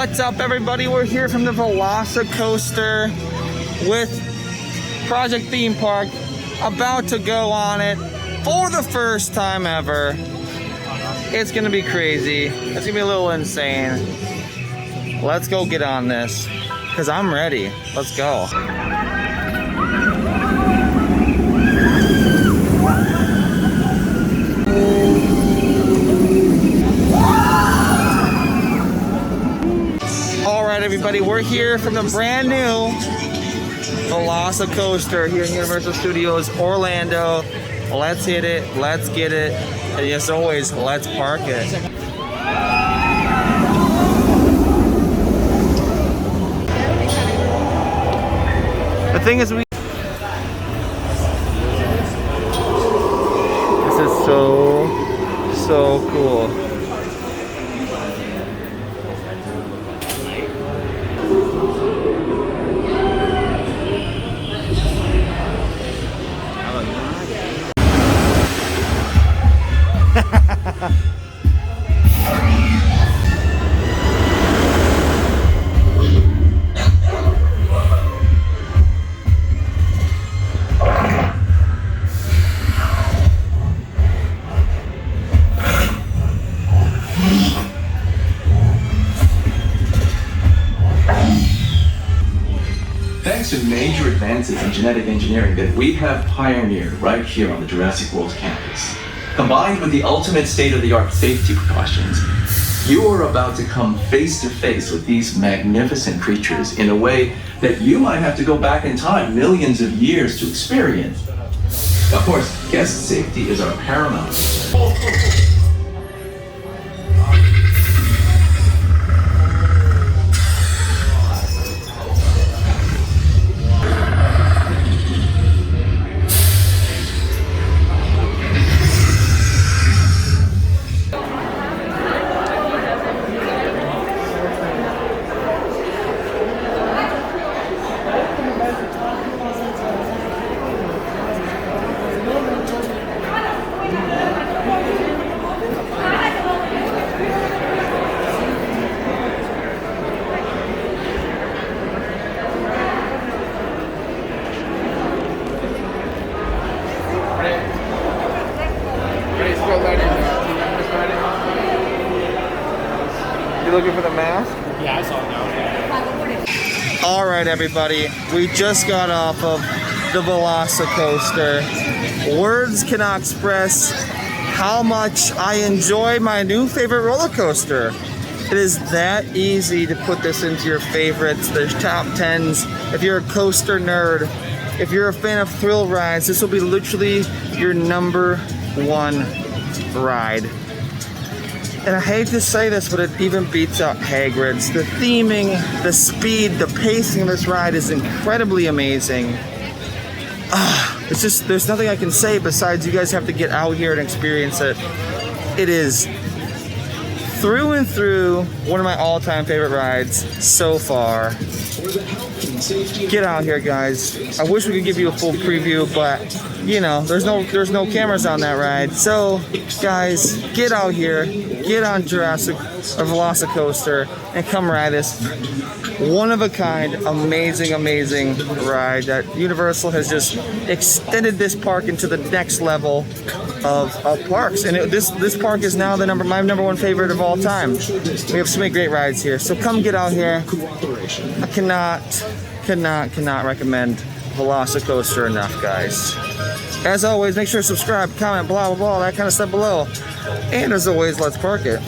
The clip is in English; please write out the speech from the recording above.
What's up, everybody? We're here from the Velocicoaster with Project Theme Park, about to go on it for the first time ever. It's gonna be crazy. It's gonna be a little insane. Let's go get on this, because I'm ready. Let's go. Alright, everybody, we're here from the brand new Velocicoaster here in Universal Studios Orlando. Let's hit it, let's get it, and as always, let's park it. The thing is, this is so cool. Thanks to major advances in genetic engineering that we have pioneered right here on the Jurassic World campus, combined with the ultimate state-of-the-art safety precautions, you are about to come face to face with these magnificent creatures in a way that you might have to go back in time millions of years to experience. Of course, guest safety is our paramount concern. You looking for the mask? Yeah, I saw it now. All right, everybody, we just got off of the Velocicoaster. Words cannot express how much I enjoy my new favorite roller coaster. It is that easy to put this into your favorites. There's top 10s. If you're a coaster nerd, if you're a fan of thrill rides, this will be literally your number one ride. And I hate to say this, but it even beats out Hagrid's. The theming, the speed, the pacing of this ride is incredibly amazing. It's just, there's nothing I can say besides you guys have to get out here and experience it. It is through and through one of my all-time favorite rides so far. Get out here, guys. I wish we could give you a full preview, but you know, there's no cameras on that ride. So, guys, get out here, get on Velocicoaster, and come ride this one-of-a-kind, amazing ride that Universal has just extended this park into the next level of parks. And this park is now my number one favorite of all time. We have so many great rides here. So come get out here. I cannot recommend Velocicoaster enough, guys. As always, make sure to subscribe, comment, blah, blah, blah, that kind of stuff below. And as always, let's park it.